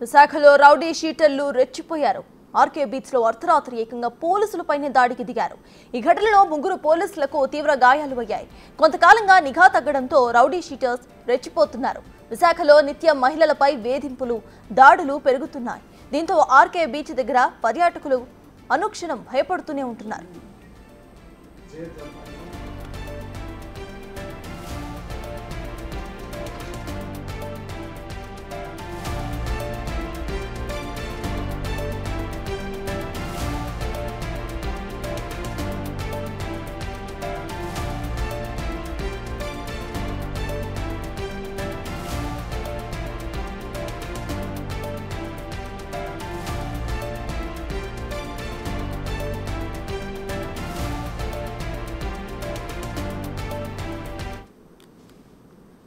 విశాఖలో రౌడీ షీటర్లు రెచ్చిపోయారు. RK beach లో అర్ధరాత్రి ఏకంగా పోలీసులపైనే దాడికి దిగారు. ఈ ఘటనలో 3 పోలీసులకు తీవ్ర గాయాలు అయ్యాయి. కొంతకాలంగా నిఘా తగ్గడంతో రౌడీ షీటర్స్ రెచ్చిపోతున్నారు. విశాఖలో నిత్యం మహిళలపై వేధింపులు, దాడులు పెరుగుతున్నాయి. దీంతో ఆర్కే బీచ్ దగ్గర పర్యాటకులు అనుక్షణం భయపడుతూనే ఉంటున్నారు.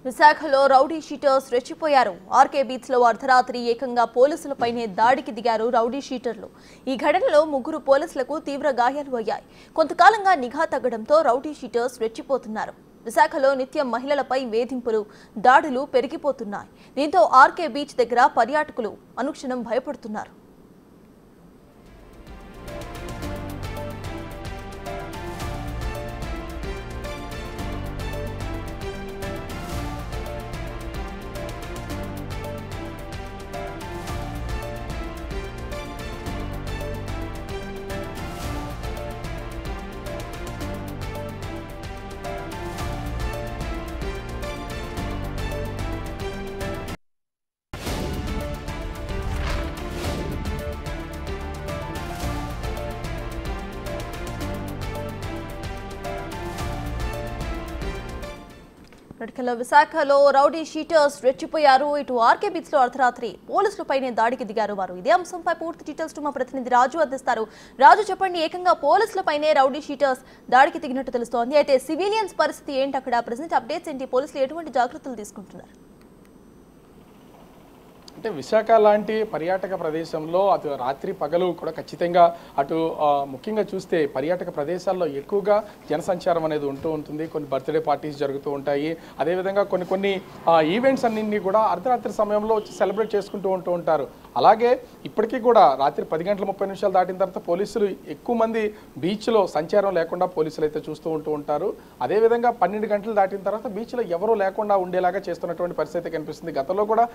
విశాఖలో రౌడీ షీటర్స్ రెచ్చిపోయారు. ఆర్కే బీచ్ లో అర్ధరాత్రి ఏకంగా పోలీసులపైనే దాడికి దిగారు రౌడీ షీటర్లు. ఈ ఘటనలో 3 పోలీసులకు తీవ్ర గాయాలు అయ్యాయి. కొంతకాలంగా నిఘా తగ్గడంతో రౌడీ షీటర్స్ రెచ్చిపోతున్నారు. విశాఖలో నిత్యం మహిళలపై వేధింపులు, దాడులు పెరిగిపోతున్నాయి. దీంతో ఆర్కే బీచ్ దగ్గర పర్యాటకులు అనుక్షణం భయపడుతున్నారు. విశాఖలో రౌడీ షీటర్స్ రెచ్చిపోయారు. ఇటు ఆర్కే బీచ్ లో అర్ధరాత్రి పోలీసులపైనే దాడికి దిగారు వారు. ఇదే అంశంపై పూర్తి డీటెయిల్స్ మా ప్రతినిధి రాజు అందిస్తారు. రాజు, చెప్పండి, ఏకంగా పోలీసులపైనే రౌడీ షీటర్స్ దాడికి దిగినట్టు తెలుస్తోంది. అయితే సివిలియన్స్ పరిస్థితి ఏంటి, అక్కడ ప్రెజెంట్ అప్డేట్స్ ఏంటి, పోలీసులు ఎటువంటి జాగ్రత్తలు తీసుకుంటున్నారు? అంటే విశాఖ లాంటి పర్యాటక ప్రదేశంలో అటు రాత్రి పగలు కూడా ఖచ్చితంగా అటు ముఖ్యంగా చూస్తే పర్యాటక ప్రదేశాల్లో ఎక్కువగా జనసంచారం అనేది ఉంటుంది. కొన్ని బర్త్డే పార్టీస్ జరుగుతూ ఉంటాయి. అదేవిధంగా కొన్ని ఈవెంట్స్ అన్నింటినీ కూడా అర్ధరాత్రి సమయంలో వచ్చి సెలబ్రేట్ చేసుకుంటూ ఉంటారు. అలాగే ఇప్పటికీ కూడా రాత్రి 10 గంటల 30 నిమిషాలు దాటిన తర్వాత పోలీసులు ఎక్కువ మంది బీచ్లో సంచారం లేకుండా పోలీసులు అయితే చూస్తూ ఉంటారు. అదేవిధంగా 12 గంటలు దాటిన తర్వాత బీచ్లో ఎవరూ లేకుండా ఉండేలాగా చేస్తున్నటువంటి పరిస్థితి కనిపిస్తుంది. గతంలో కూడా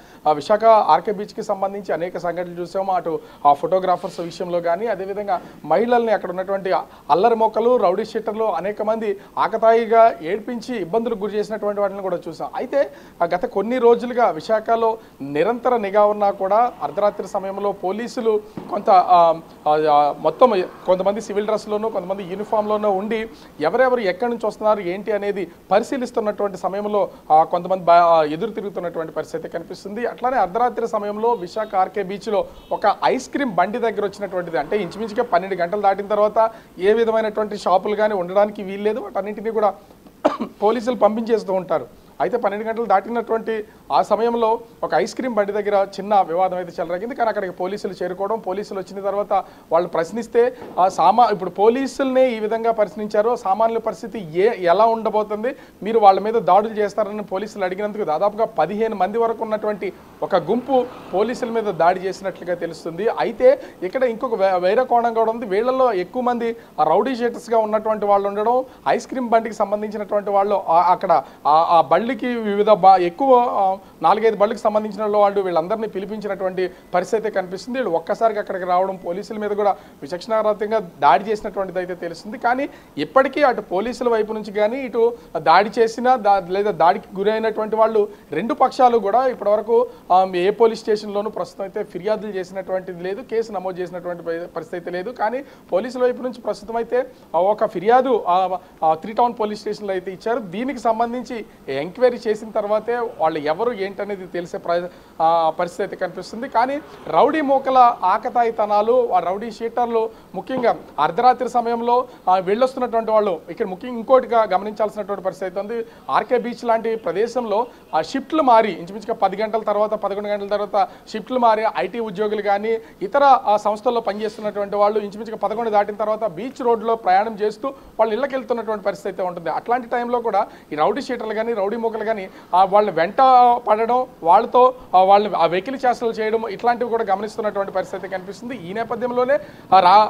విశాఖ ఆర్కే బీచ్కి సంబంధించి అనేక సంఘటనలు చూసాము. అటు ఆ ఫోటోగ్రాఫర్స్ విషయంలో కానీ, అదేవిధంగా మహిళల్ని అక్కడ ఉన్నటువంటి అల్లరి మొక్కలు, రౌడీ షీటర్లు అనేక మంది ఆకతాయిగా ఏడ్పించి ఇబ్బందులకు గురి చేసినటువంటి వాటిని కూడా చూసాం. అయితే గత కొన్ని రోజులుగా విశాఖలో నిరంతర నిఘా ఉన్నా కూడా అర్ధరాత్రి సమయంలో పోలీసులు మొత్తం కొంతమంది సివిల్ డ్రెస్లోనూ, కొంతమంది యూనిఫామ్లోనూ ఉండి ఎవరెవరు ఎక్కడి నుంచి వస్తున్నారు ఏంటి అనేది పరిశీలిస్తున్నటువంటి సమయంలో కొంతమంది ఎదురు తిరుగుతున్నటువంటి పరిస్థితి కనిపిస్తుంది. అట్లానే అర్ధరాత్రి సమయంలో విశాఖ ఆర్కే బీచ్లో ఒక ఐస్ క్రీమ్ బండి దగ్గర వచ్చినటువంటిది, అంటే ఇంచుమించుగా 12 గంటలు దాటిన తర్వాత ఏ విధమైనటువంటి షాపులు కానీ ఉండడానికి వీల్లేదు. వాటన్నింటినీ కూడా పోలీసులు పంపించేస్తూ ఉంటారు. అయితే 12 గంటలు దాటినటువంటి ఆ సమయంలో ఒక ఐస్ క్రీమ్ బండి దగ్గర చిన్న వివాదం అయితే చెలరేగింది. కానీ అక్కడికి పోలీసులు చేరుకోవడం, పోలీసులు వచ్చిన తర్వాత వాళ్ళు ప్రశ్నిస్తే ఇప్పుడు పోలీసుల్ని ఈ విధంగా ప్రశ్నించారో సామాన్యుల పరిస్థితి ఎలా ఉండబోతుంది, మీరు వాళ్ళ మీద దాడులు చేస్తారని పోలీసులు అడిగినందుకు దాదాపుగా 15 మంది వరకు ఉన్నటువంటి ఒక గుంపు పోలీసుల మీద దాడి చేసినట్లుగా తెలుస్తుంది. అయితే ఇక్కడ ఇంకొక వేరే కోణం కూడా ఉంది. వీళ్ళల్లో ఎక్కువ మంది రౌడీ షీటర్స్గా ఉన్నటువంటి వాళ్ళు ఉండడం, ఐస్ క్రీమ్ బండికి సంబంధించినటువంటి వాళ్ళు అక్కడ ఆ బళ్ళకి వివిధ ఎక్కువ 4-5 బళ్ళకి సంబంధించిన వాళ్ళు వీళ్ళందరినీ పిలిపించినటువంటి పరిస్థితి కనిపిస్తుంది. వీళ్ళు ఒక్కసారిగా అక్కడికి రావడం, పోలీసుల మీద కూడా విచక్షణారహితంగా దాడి చేసినటువంటిది అయితే తెలుస్తుంది. కానీ ఇప్పటికీ అటు పోలీసుల వైపు నుంచి కానీ ఇటు దాడి చేసిన లేదా దాడికి గురైనటువంటి వాళ్ళు 2 పక్షాలు కూడా ఇప్పటివరకు ఏ పోలీస్ స్టేషన్లోనూ ప్రస్తుతం అయితే ఫిర్యాదులు చేసినటువంటిది లేదు, కేసు నమోదు చేసినటువంటి పరిస్థితి లేదు. కానీ పోలీసుల వైపు నుంచి ప్రస్తుతం అయితే ఒక ఫిర్యాదు 3 టౌన్ పోలీస్ స్టేషన్లో అయితే ఇచ్చారు. దీనికి సంబంధించి ఎంక్వైరీ చేసిన తర్వాతే వాళ్ళు ఎవరు ఏంటనేది తెలిసే పరిస్థితి కనిపిస్తుంది. కానీ రౌడీ మూకల ఆకతాయితనాలు, ఆ రౌడీ షీటర్లు ముఖ్యంగా అర్ధరాత్రి సమయంలో వెళ్ళొస్తున్నటువంటి వాళ్ళు ఇక్కడ ముఖ్యంగా ఇంకోటిగా గమనించాల్సినటువంటి పరిస్థితి ఉంది. ఆర్కే బీచ్ లాంటి ప్రదేశంలో ఆ షిఫ్ట్లు మారి ఇంచుమించుగా 10 గంటల తర్వాత 11 గంటల తర్వాత షిఫ్ట్లు మారి ఐటీ ఉద్యోగులు కానీ ఇతర సంస్థల్లో పనిచేస్తున్నటువంటి వాళ్ళు ఇంచుమించుగా 11 దాటిన తర్వాత బీచ్ రోడ్లో ప్రయాణం చేస్తూ వాళ్ళు ఇళ్ళకి వెళ్తున్నటువంటి పరిస్థితి ఉంటుంది. అట్లాంటి టైంలో కూడా ఈ రౌడీ షీటర్లు కానీ రౌడీ మూకలు కానీ వాళ్ళని వెంట పడడం, వాళ్ళతో వాళ్ళని వెకిలి చేష్టలు చేయడం ఇట్లాంటివి కూడా గమనిస్తున్నటువంటి పరిస్థితి కనిపిస్తుంది. ఈ నేపథ్యంలోనే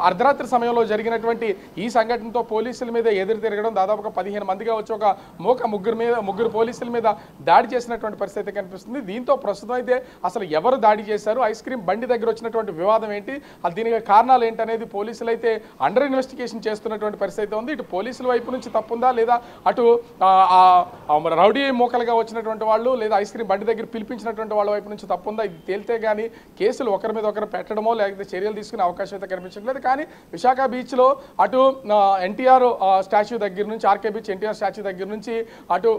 అర్ధరాత్రి సమయంలో జరిగినటువంటి ఈ సంఘటనతో పోలీసుల మీద ఎదురు తిరగడం, దాదాపుగా 15 మందిగా వచ్చి ఒక ముగ్గురు పోలీసుల మీద దాడి చేసినటువంటి పరిస్థితి కనిపిస్తుంది. దీంతో ప్రస్తుతం అయితే అసలు ఎవరు దాడి చేశారు, ఐస్ క్రీమ్ బండి దగ్గర వచ్చినటువంటి వివాదం ఏంటి, దీనికి కారణాలు ఏంటనేది పోలీసులు అయితే అండర్ ఇన్వెస్టిగేషన్ చేస్తున్నటువంటి పరిస్థితి ఉంది. ఇటు పోలీసుల వైపు నుంచి తప్పుందా, లేదా అటు రౌడీ మూకలుగా వచ్చినటువంటి వాళ్ళు, లేదా ఐస్ క్రీమ్ బండి దగ్గర పిలిపించినటువంటి వాళ్ళ వైపు నుంచి తప్పుందా, ఇది తేలితే కానీ కేసులు ఒకరి మీద ఒకరు పెట్టడమో లేకపోతే చర్యలు తీసుకునే అవకాశం అయితే కనిపించట్లేదు. కానీ విశాఖ బీచ్లో అటు ఎన్టీఆర్ స్టాచ్యూ దగ్గర నుంచి, ఆర్కే బీచ్ ఎన్టీఆర్ స్టాచ్యూ దగ్గర నుంచి అటు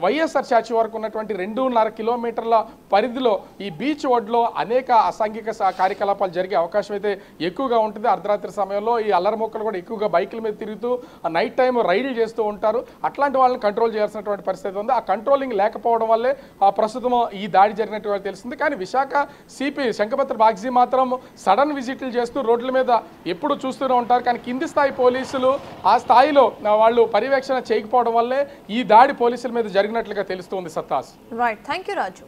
వైఎస్ఆర్ స్టాచ్యూ వరకు ఉన్నటువంటి 2.5 కిలోమీటర్ల పరిధిలో ఈ బీచ్ ఒడ్లో అనేక అసాంఘిక కార్యకలాపాలు జరిగే అవకాశం అయితే ఎక్కువగా ఉంటుంది. అర్ధరాత్రి సమయంలో ఈ అల్లరి మొక్కలు కూడా ఎక్కువగా బైకుల మీద తిరుగుతూ నైట్ టైం రైడ్లు చేస్తూ ఉంటారు. అట్లాంటి వాళ్ళని కంట్రోల్ చేయాల్సినటువంటి పరిస్థితి ఉంది. ఆ కంట్రోలింగ్ లేకపోవడం వల్లే ప్రస్తుతం ఈ దాడి జరిగినట్టు తెలిసింది. కానీ విశాఖ సిపి శంఖపత్ర బాగ్జీ మాత్రం సడన్ విజిట్లు చేస్తూ రోడ్ల మీద ఎప్పుడు చూస్తూనే ఉంటారు. కానీ కింది స్థాయి పోలీసులు ఆ స్థాయిలో వాళ్ళు పర్యవేక్షణ చేయకపోవడం వల్లే ఈ దాడి పోలీసుల మీద జరిగినట్లుగా తెలుస్తుంది. సత్తాస్. Right, thank you Raju.